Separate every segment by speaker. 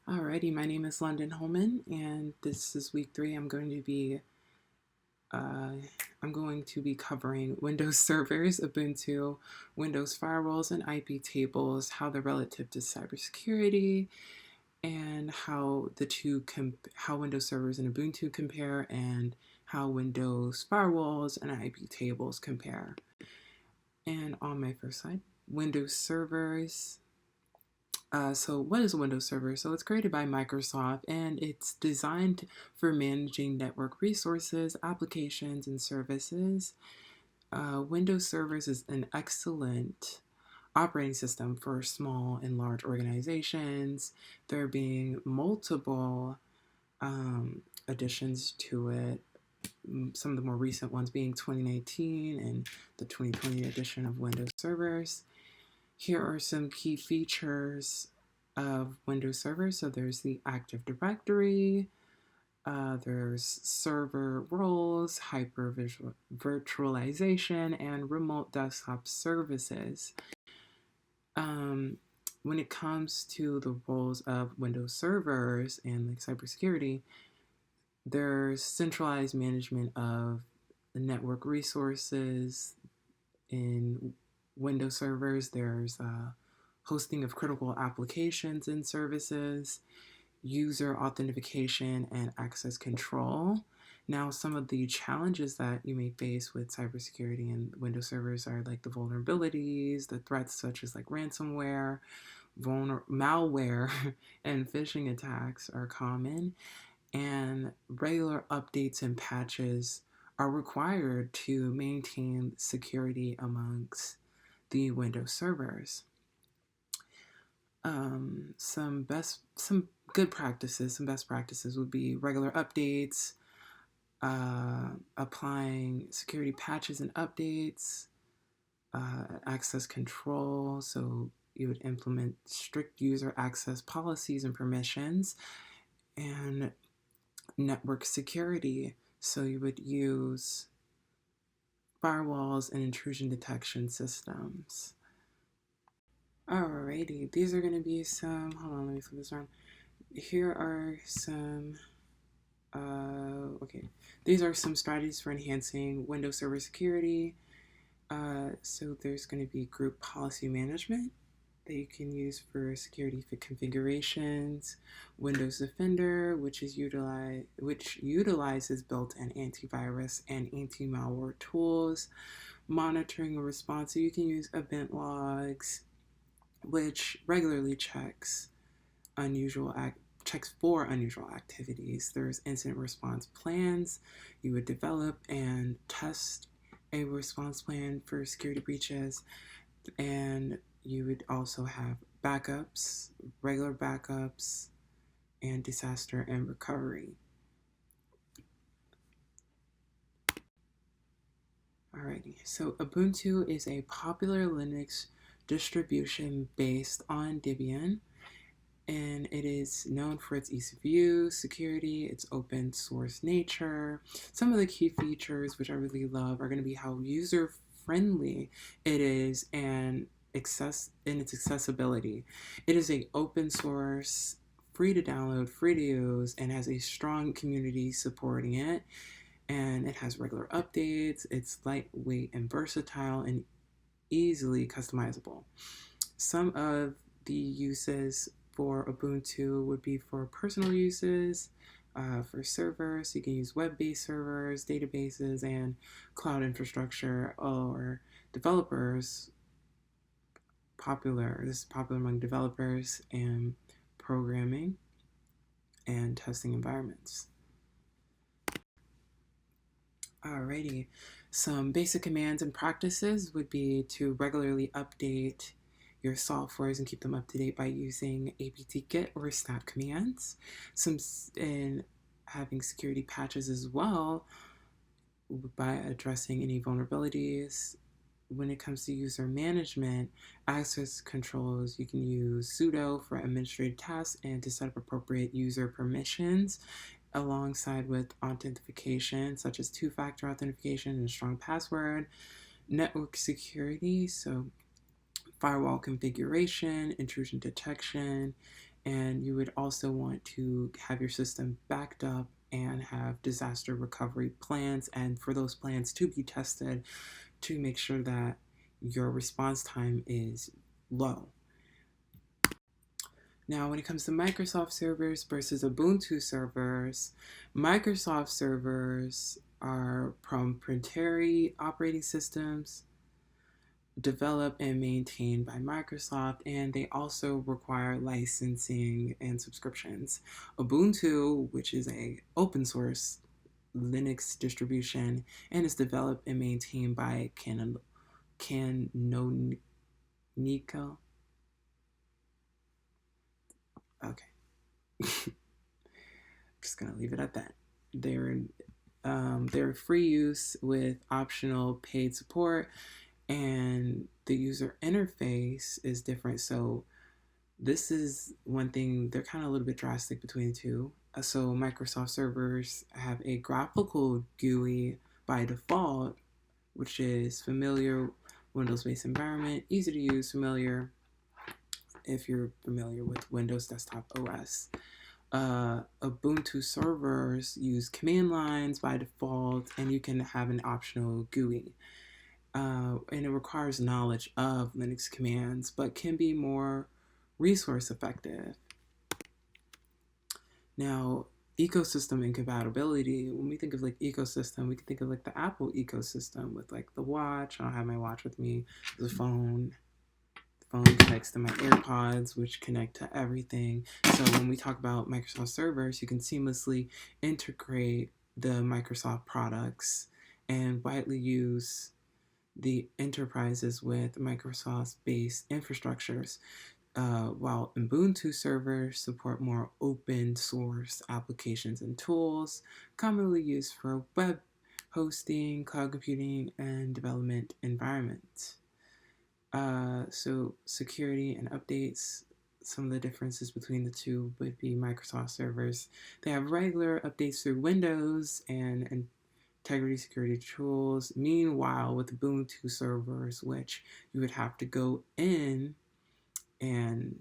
Speaker 1: Alrighty, my name is London Holman, and this is week 3. Uh, I'm going to be covering Windows servers, Ubuntu, Windows firewalls, and IP tables, how they're relative to cybersecurity, and how Windows servers and Ubuntu compare, and how Windows firewalls and IP tables compare. And on my first slide, Windows servers. So what is a Windows Server? So it's created by Microsoft and it's designed for managing network resources, applications, and services. Windows Servers is an excellent operating system for small and large organizations. There being multiple additions to it. Some of the more recent ones being 2019 and the 2020 edition of Windows Servers. Here are some key features of Windows Server. So there's the Active Directory, there's server roles, hyper virtualization, and remote desktop services. When it comes to the roles of Windows servers and like cybersecurity, there's centralized management of the network resources in Windows servers. There's hosting of critical applications and services, user authentication, and access control. Now, some of the challenges that you may face with cybersecurity and Windows servers are like the vulnerabilities, the threats such as like ransomware, malware, and phishing attacks are common, and regular updates and patches are required to maintain security amongst the Windows servers. Some best practices would be regular updates, applying security patches and updates, access control. So you would implement strict user access policies and permissions, and network security. So you would use firewalls and intrusion detection systems. Alrighty, these are going to be some, hold on, let me flip this around. Here are some, these are some strategies for enhancing Windows Server security. So there's going to be group policy management that you can use for security configurations, Windows Defender, which utilizes built-in antivirus and anti-malware tools, monitoring and response. So you can use event logs, which regularly checks for unusual activities. There's incident response plans. You would develop and test a response plan for security breaches, and you would also have backups, regular backups, and disaster and recovery. Alrighty, so Ubuntu is a popular Linux distribution based on Debian, and it is known for its ease of use, security, its open source nature. Some of the key features, which I really love, are going to be how user friendly it is and its accessibility. It is an open source, free to download, free to use, and has a strong community supporting it. And it has regular updates. It's lightweight and versatile and easily customizable. Some of the uses for Ubuntu would be for personal uses, for servers. You can use web-based servers, databases, and cloud infrastructure, or developers. This is popular among developers and programming and testing environments. Alrighty, some basic commands and practices would be to regularly update your softwares and keep them up to date by using apt-get or stat commands. And having security patches as well by addressing any vulnerabilities. When it comes to user management, access controls, you can use sudo for administrative tasks and to set up appropriate user permissions, alongside with authentication, such as two-factor authentication and a strong password. Network security, so firewall configuration, intrusion detection, And you would also want to have your system backed up and have disaster recovery plans, and for those plans to be tested to make sure that your response time is low. Now, when it comes to Microsoft servers versus Ubuntu servers, Microsoft servers are proprietary operating systems developed and maintained by Microsoft, and they also require licensing and subscriptions. Ubuntu, which is a open source Linux distribution and is developed and maintained by Canonical. Okay, just gonna leave it at that. They're they're free use with optional paid support, and the user interface is different. So this is one thing, they're kind of a little bit drastic between the two. So Microsoft servers have a graphical GUI by default, which is familiar Windows-based environment, easy to use, familiar if you're familiar with Windows Desktop OS. Ubuntu servers use command lines by default, and you can have an optional GUI. And it requires knowledge of Linux commands, but can be more resource effective. Now, ecosystem incompatibility, when we think of like ecosystem, we can think of like the Apple ecosystem with like the watch. I don't have my watch with me, the phone. The phone connects to my AirPods, which connect to everything. So when we talk about Microsoft servers, you can seamlessly integrate the Microsoft products and widely use the enterprises with Microsoft-based infrastructures, while Ubuntu servers support more open source applications and tools commonly used for web hosting, cloud computing, and development environments. So security and updates, some of the differences between the two would be Microsoft servers. They have regular updates through Windows and integrity security tools. Meanwhile, with Ubuntu servers, which you would have to go in and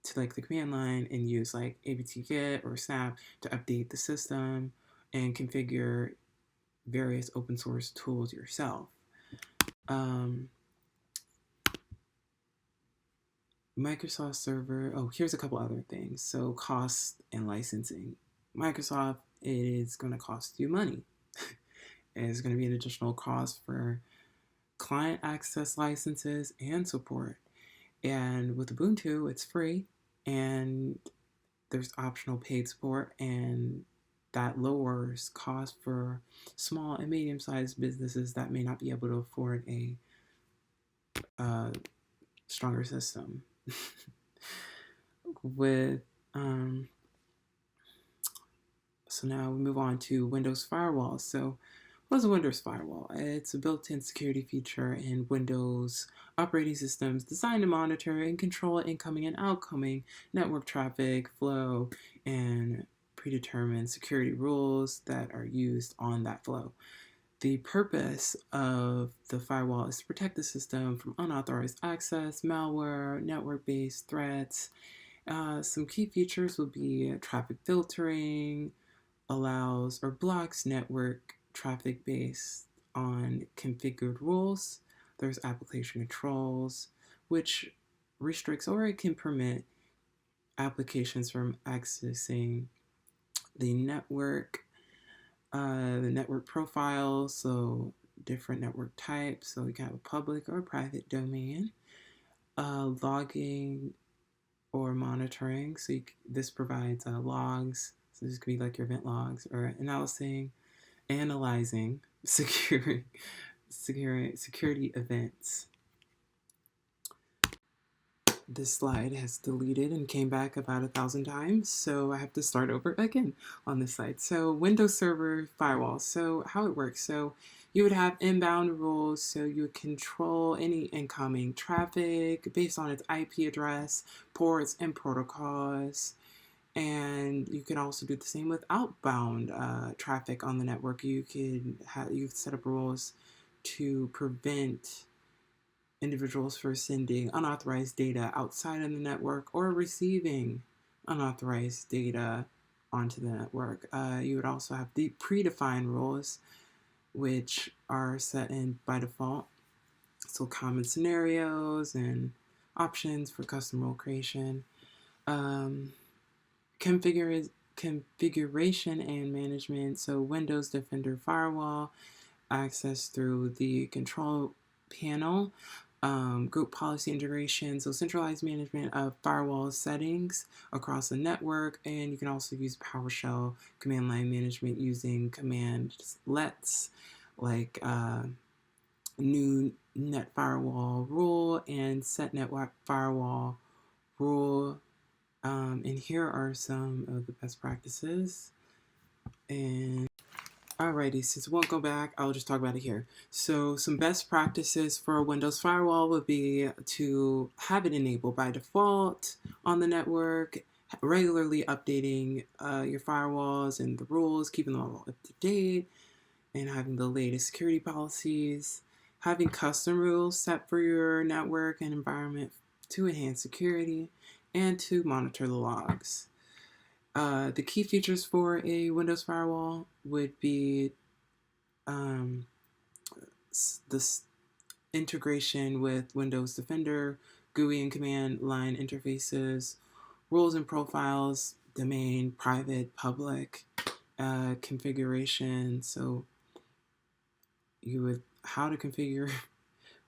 Speaker 1: to like the command line and use like apt-get or snap to update the system and configure various open source tools yourself. Microsoft server, oh, here's a couple other things. So cost and licensing. Microsoft is going to cost you money. It's going to be an additional cost for client access licenses and support. And with Ubuntu, it's free, and there's optional paid support, and that lowers cost for small and medium-sized businesses that may not be able to afford a stronger system. With so now we move on to Windows Firewall. So what's a Windows Firewall? It's a built-in security feature in Windows operating systems designed to monitor and control incoming and outgoing network traffic flow and predetermined security rules that are used on that flow. The purpose of the firewall is to protect the system from unauthorized access, malware, network-based threats. Some key features will be traffic filtering, allows or blocks network traffic based on configured rules. There's application controls, which restricts or it can permit applications from accessing the network profile, so different network types. So you can have a public or private domain. Logging or monitoring. So this provides logs. So this could be like your event logs, or analyzing security events. This slide has deleted and came back about 1,000 times, so I have to start over again on this slide. So Windows Server Firewall. So how it works. So you would have inbound rules, so you would control any incoming traffic based on its IP address, ports, and protocols. And you can also do the same with outbound traffic on the network. You could set up rules to prevent individuals from sending unauthorized data outside of the network or receiving unauthorized data onto the network. You would also have the predefined rules, which are set in by default. So common scenarios and options for custom rule creation. Um, configuration and management. So Windows Defender Firewall, access through the control panel. Group policy integration, so centralized management of firewall settings across the network, and you can also use PowerShell command line management using commandlets like new net firewall rule and set network firewall rule. And here are some of the best practices. And alrighty, since we won't go back, I'll just talk about it here. So some best practices for a Windows firewall would be to have it enabled by default on the network, regularly updating your firewalls and the rules, keeping them all up to date, and having the latest security policies, having custom rules set for your network and environment to enhance security, and to monitor the logs. The key features for a Windows firewall would be this integration with Windows Defender, GUI and command line interfaces, rules and profiles, domain, private, public, configuration. So you would how to configure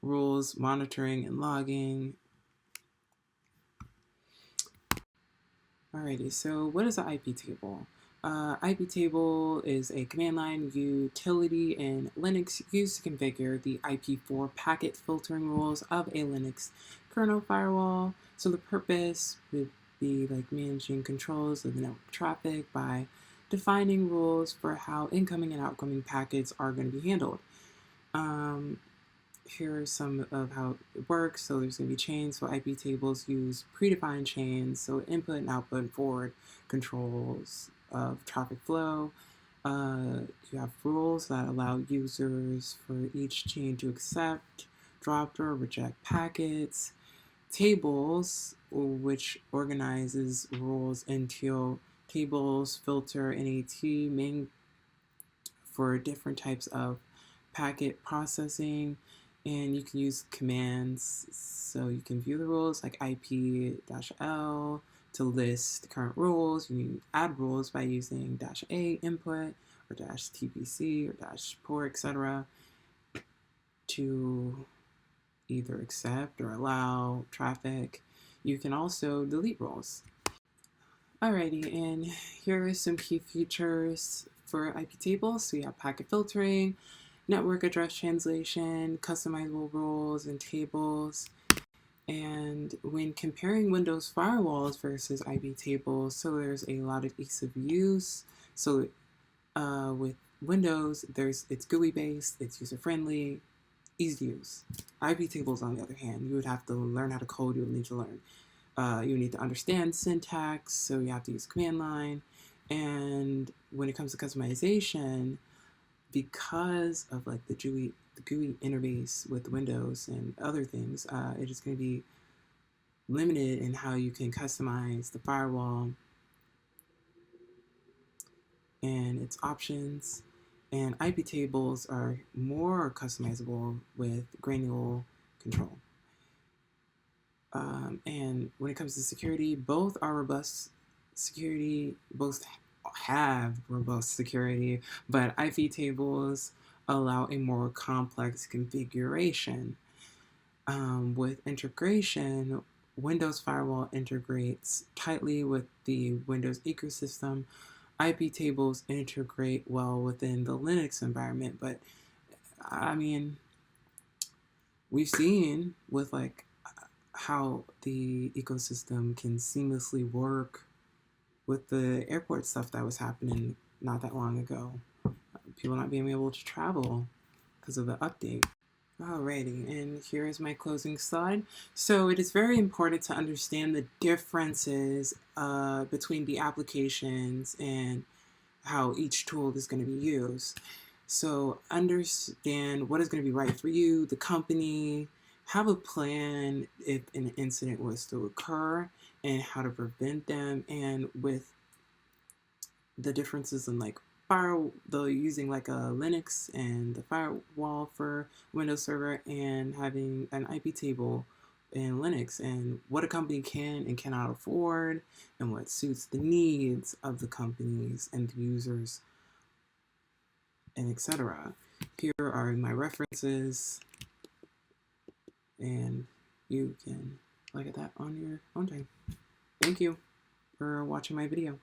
Speaker 1: rules, monitoring, and logging. Alrighty, so what is an IP table? IP table is a command line utility in Linux used to configure the IP4 packet filtering rules of a Linux kernel firewall. So the purpose would be like managing controls of the network traffic by defining rules for how incoming and outgoing packets are going to be handled. Here are some of how it works. So there's going to be chains. So IP tables use predefined chains. So input and output and forward controls of traffic flow. You have rules that allow users for each chain to accept, drop, or reject packets. Tables, which organizes rules into tables, filter, NAT, main for different types of packet processing. And you can use commands, so you can view the rules like IP-L to list current rules. You can add rules by using -A input or -TPC or -port, etc. to either accept or allow traffic. You can also delete rules. Alrighty, and here are some key features for IP tables. So you have packet filtering, network address translation, customizable rules and tables. And when comparing Windows firewalls versus IP tables, so there's a lot of ease of use. So with Windows, it's GUI based, it's user friendly, easy to use. IP tables, on the other hand, you would have to learn how to code. You would need to learn. You need to understand syntax, so you have to use command line. And when it comes to customization, because of like the GUI interface with Windows and other things, it is going to be limited in how you can customize the firewall and its options. And IP tables are more customizable with granular control. And when it comes to security, both are robust security, both have robust security, but IP tables allow a more complex configuration. With integration, Windows Firewall integrates tightly with the Windows ecosystem. IP tables integrate well within the Linux environment, but I mean, we've seen with like how the ecosystem can seamlessly work with the airport stuff that was happening not that long ago. People not being able to travel because of the update. Alrighty, and here is my closing slide. So it is very important to understand the differences between the applications and how each tool is going to be used. So understand what is going to be right for you, the company, have a plan if an incident was to occur, and how to prevent them, and with the differences in like fire, though using like a Linux and the firewall for Windows Server, and having an IP table in Linux, and what a company can and cannot afford, and what suits the needs of the companies and the users, and etc. Here are my references, and you can look at that on your own time. Thank you for watching my video.